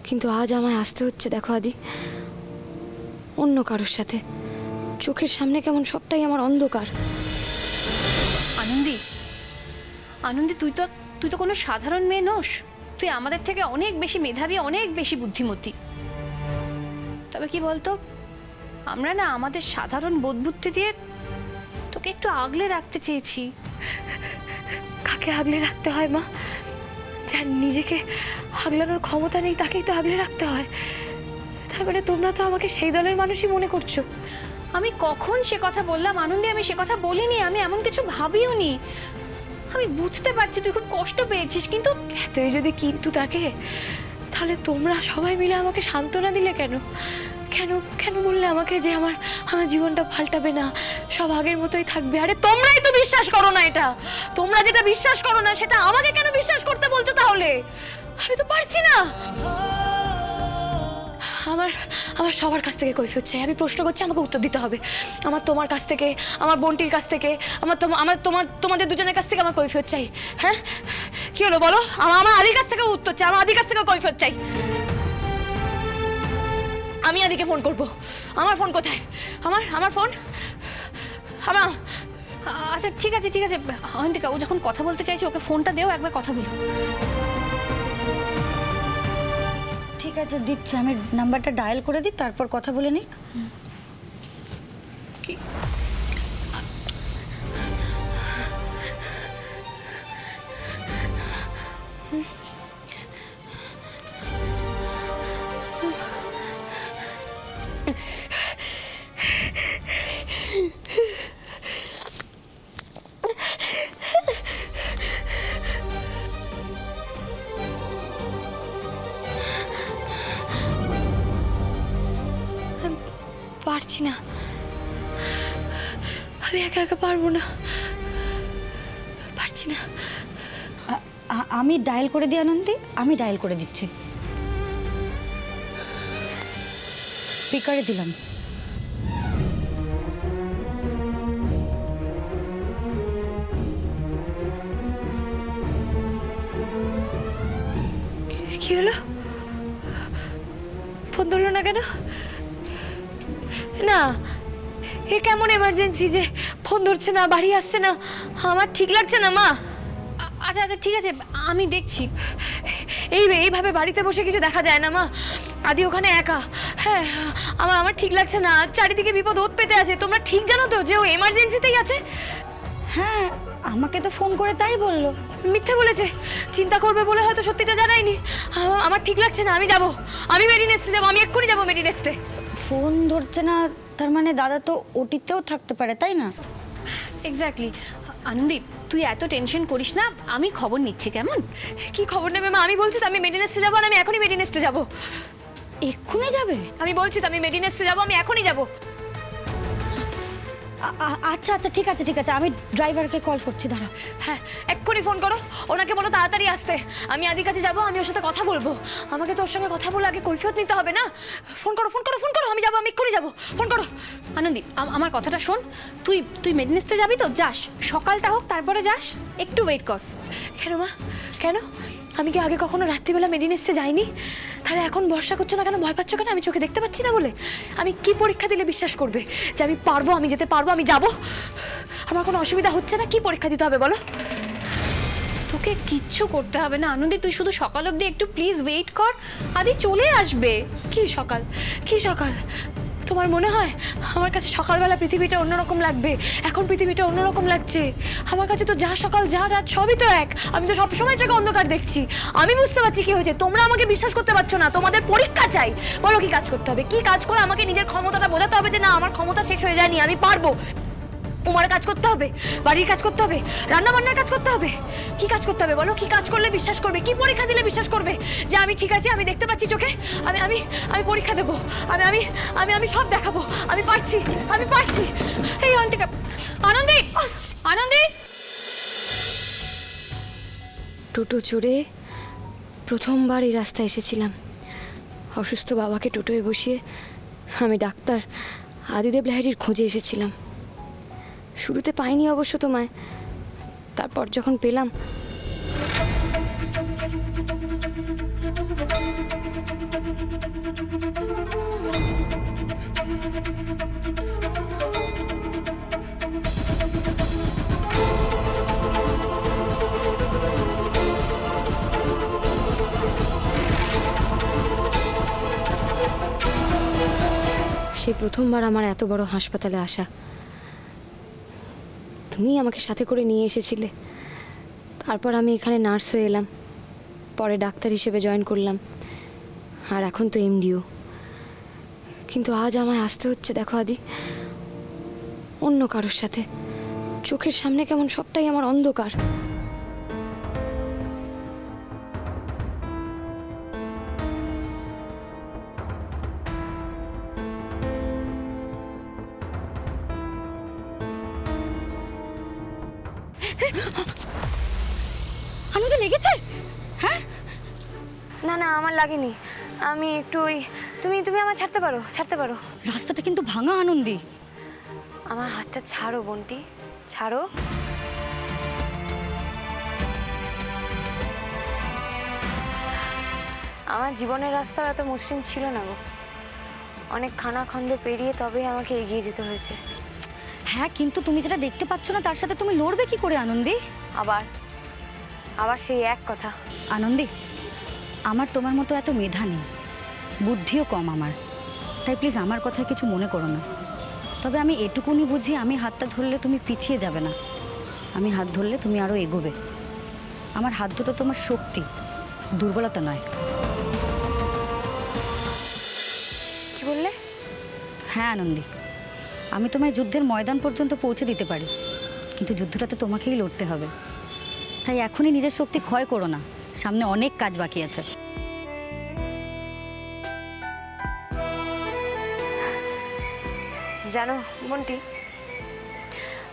কিন্তু আজ আমায় আসতে হচ্ছে দেখো আদি, অন্য কারোর সাথে। চোখের সামনে কেমন সবটাই আমার অন্ধকার। আনন্দি, আনন্দি, তুই তো কোনো সাধারণ মেয়ে নোস। তুই আমাদের থেকে অনেক বেশি মেধাবী, অনেক বেশি বুদ্ধিমতী। তবে কি বলতো, আমরা না আমাদের সাধারণ বোধবুদ্ধি দিয়ে তোকে একটু আগলে রাখতে চেয়েছি। কাকে আগলে রাখতে হয় মা? যার নিজেকে আগলানোর ক্ষমতা নেই তাকেই তো আগলে রাখতে হয়। তার মানে তোমরা তো আমাকে সেই দলের মানুষই মনে করছো। আমি কখন সে কথা বললাম আনন্দি? আমি সে কথা বলিনি, আমি এমন কিছু ভাবিও নি। আমি বুঝতে পারছি তুই খুব কষ্ট পেয়েছিস, কিন্তু এতই যদি কিন্তু থাকে তাহলে তোমরা সবাই মিলে আমাকে সান্ত্বনা দিলে কেন? কেন কেন বললে আমাকে যে আমার জীবনটা পাল্টাবে না, সব আগের মতোই থাকবে? আরে তোমরাই তো বিশ্বাস করো না এটা। তোমরা যেটা বিশ্বাস করো না সেটা আমাকে কেন বিশ্বাস করতে বলছো তাহলে? আমি তো পারছি না। আমার আমার সবার কাছ থেকে কৈফিয়ত চাই। আমি প্রশ্ন করছি, আমাকে উত্তর দিতে হবে। আমার তোমার কাছ থেকে, আমার বোনটির কাছ থেকে, তোমাদের দুজনের কাছ থেকে আমার কৈফিয়ত চাই। হ্যাঁ কি হলো বলো? আমার আদির কাছ থেকে উত্তর চাই, আমার আদির কাছ থেকে কৈফিয়ত চাই। আমি আদিকে ফোন করব। আমার ফোন কোথায়? আমার ফোন আমার। আচ্ছা ঠিক আছে ঠিক আছে অন্তিকা, ও যখন কথা বলতে চাইছে ওকে ফোনটা দেও, একবার কথা বলো। ঠিক আছে দিচ্ছি, আমি নাম্বারটা ডায়াল করে দিই, তারপর কথা বলে নিক। কি পারছি না, আমি একা একা পারবো না, পারছি না। আমি ডায়াল করে দিই আনন্দি, আমি ডায়াল করে দিচ্ছি। স্পিকারে দিলাম। কি হলো? ফোন ধরলো না কেন? না, এ কেমন এমার্জেন্সি যে ফোন ধরছে না, বাড়ি আসছে না? আমার ঠিক লাগছে না মা। আচ্ছা আচ্ছা ঠিক আছে, আমি দেখছি। এইভাবে বাড়িতে বসে কিছু দেখা যায় না মা। আদি ওখানে একা। হ্যাঁ আমার ঠিক লাগছে না, চারিদিকে বিপদ ওত পেতে আছে। তোমরা ঠিক জানো তো যে ও এমার্জেন্সিতেই আছে? হ্যাঁ, আমাকে তো ফোন করে তাই বললো। মিথ্যে বলেছে, চিন্তা করবে বলে হয়তো সত্যিটা জানাইনি। আমার ঠিক লাগছে না, আমি যাব, আমি মেডিনেস্টে যাবো, আমি এক্ষুনি যাবো মেডিনেস্টে। ফোন ধরছে না তার মানে দাদা তো ওটিতেও থাকতে পারে, তাই না? এক্স্যাক্টলি। আনন্দি, তুই এত টেনশন করিস না, আমি খবর নিচ্ছি। কেমন? কি খবর নেবে মা? আমি বলছি তো আমি মেডিনেস্টে যাবো, আর আমি এখনই মেডিনেস্টে যাবো। এক্ষুনি যাবে? আমি বলছি তো আমি মেডিনেস্টে যাবো, আমি এখনই যাবো। আচ্ছা আচ্ছা ঠিক আছে ঠিক আছে, আমি ড্রাইভারকে কল করছি, দাঁড়া। হ্যাঁ এক্ষুনি ফোন করো, ওনাকে বলো তাড়াতাড়ি আসতে। আমি আদির কাছে যাবো, আমি ওর সাথে কথা বলবো। আমাকে তো ওর সঙ্গে কথা বলে আগে কৈফিয়ত নিতে হবে না? ফোন করো ফোন করো ফোন করো, আমি যাবো, আমি এক্ষুনি যাবো। ফোন করো। আনন্দি, আমার কথাটা শোন। তুই মেদিনীতে যাবি তো? যাস, সকালটা হোক তারপরে যাস, একটু ওয়েট কর। কেন মা, কেন? আমি কি আগে কখনো রাত্রিবেলা মেডিনেস্টে যাইনি? তাহলে এখন ভরসা করছো না কেন, ভয় পাচ্ছ কেন? আমি চোখে দেখতে পাচ্ছি না বলে? আমি কি পরীক্ষা দিলে বিশ্বাস করবে যে আমি পারবো, আমি যেতে পারবো, আমি যাব? আমার কোনো অসুবিধা হচ্ছে না, কি পরীক্ষা দিতে হবে বলো? তোকে কিচ্ছু করতে হবে না আনন্দি, তুই শুধু সকাল অবধি একটু প্লিজ ওয়েট কর, আদি চলে আসবে। কি সকাল, কি সকাল? তোমার মনে হয় আমার কাছে সকালবেলা পৃথিবীটা অন্যরকম লাগবে? এখন পৃথিবীটা অন্যরকম লাগছে। আমার কাছে তো যা সকাল যা রাত সবই তো এক। আমি তো সবসময় চোখে অন্ধকার দেখছি। আমি বুঝতে পারছি কি হয়েছে, তোমরা আমাকে বিশ্বাস করতে পারছো না। তোমাদের পরীক্ষা চাই, বলো কি কাজ করতে হবে? কি কাজ করে আমাকে নিজের ক্ষমতাটা বোঝাতে হবে যে না আমার ক্ষমতা শেষ হয়ে যায়নি, আমি পারবো। তোমার কাজ করতে হবে, বাড়ির কাজ করতে হবে, রান্না বান্নার কাজ করতে হবে। কি কাজ করতে হবে বলো? কি কাজ করলে বিশ্বাস করবে? কি পরীক্ষা দিলে বিশ্বাস করবে যে আমি ঠিক আছি, আমি দেখতে পাচ্ছি চোখে? আমি আমি আমি পরীক্ষা দেবো, আমি আমি আমি আমি সব দেখাবো, আমি পারছি, আমি পারছি। এই অন্তিকা, আনন্দি, আনন্দি। টোটো চড়ে প্রথমবার এই রাস্তায় এসেছিলাম। অসুস্থ বাবাকে টোটোয় বসিয়ে আমি ডাক্তার আদিদেব লাহিড়ির খোঁজে এসেছিলাম। শুরুতে পাইনি অবশ্য তোমায়, তারপর যখন পেলাম সেই প্রথমবার আমার এত বড় হাসপাতালে আসা। তুমিই আমাকে সাথে করে নিয়ে এসেছিলে। তারপর আমি এখানে নার্স হয়ে এলাম, পরে ডাক্তার হিসেবে জয়েন করলাম, আর এখন তো এমডিও। কিন্তু আজ আমায় আসতে হচ্ছে দেখো আদি, অন্য কারোর সাথে। চোখের সামনে কেমন সবটাই আমার অন্ধকার। আনন্দে লেগেছে? হ্যাঁ, না না, আমার লাগেনি। আমি একটু ওই তুমি তুমি আমার ছাড়তে পারো, ছাড়তে পারো। রাস্তাটা কিন্তু ভাঙা আনন্দী। আমার হাতটা ছাড়ো বন্টি, ছাড়ো। আমার জীবনের রাস্তা এত মসৃণ ছিল না গো। অনেক খানাখন্দ পেরিয়ে তবে আমাকে এগিয়ে যেতে হয়েছে। হ্যাঁ, কিন্তু তুমি যেটা দেখতে পাচ্ছ না তার সাথে তুমি লড়বে কি করে আনন্দী? আবার আবার সেই এক কথা। আনন্দী, আমার তোমার মতো এত মেধা নেই, বুদ্ধিও কম আমার, তাই প্লিজ আমার কথায় কিছু মনে করো না। তবে আমি এটুকুনি বুঝি, আমি হাতটা ধরলে তুমি পিছিয়ে যাবে না, আমি হাত ধরলে তুমি আরও এগোবে। আমার হাত দুটো তোমার শক্তি, দুর্বলতা নয়। কি বললে? হ্যাঁ আনন্দী, আমি তোমায় যুদ্ধের ময়দান পর্যন্ত পৌঁছে দিতে পারি, কিন্তু যুদ্ধটাতে তোমাকেই লড়তে হবে। তাই এখনই নিজের শক্তি ক্ষয় করো না, সামনে অনেক কাজ বাকি আছে। জানো বন্টি,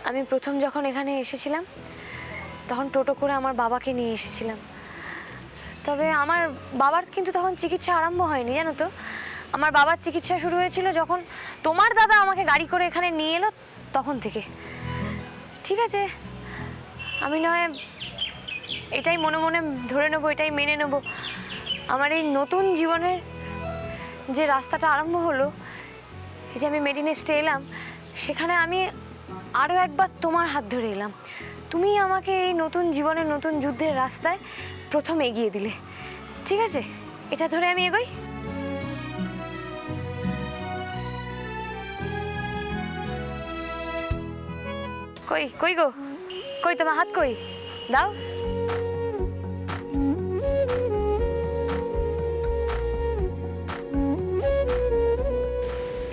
আমি প্রথম যখন এখানে এসেছিলাম তখন টোটো করে আমার বাবাকে নিয়ে এসেছিলাম। তবে আমার বাবার কিন্তু তখন চিকিৎসা আরম্ভ হয়নি, জানো তো। আমার বাবার চিকিৎসা শুরু হয়েছিল যখন তোমার দাদা আমাকে গাড়ি করে এখানে নিয়ে এলো, তখন থেকে। ঠিক আছে, আমি নয় এটাই মনে মনে ধরে নেবো, এটাই মেনে নেবো। আমার এই নতুন জীবনের যে রাস্তাটা আরম্ভ হলো, এই যে আমি মেডিনেস্টে এলাম, সেখানে আমি আরও একবার তোমার হাত ধরে এলাম। তুমি আমাকে এই নতুন জীবনের নতুন যুদ্ধের রাস্তায় প্রথম এগিয়ে দিলে। ঠিক আছে, এটা ধরে আমি এগোই। কই কই গো, কই তোমার হাত, কই দাও।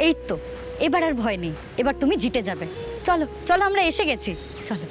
এই তো, এবার আর ভয় নেই, এবার তুমি জিতে যাবে। চলো চলো, আমরা এসে গেছি, চলো।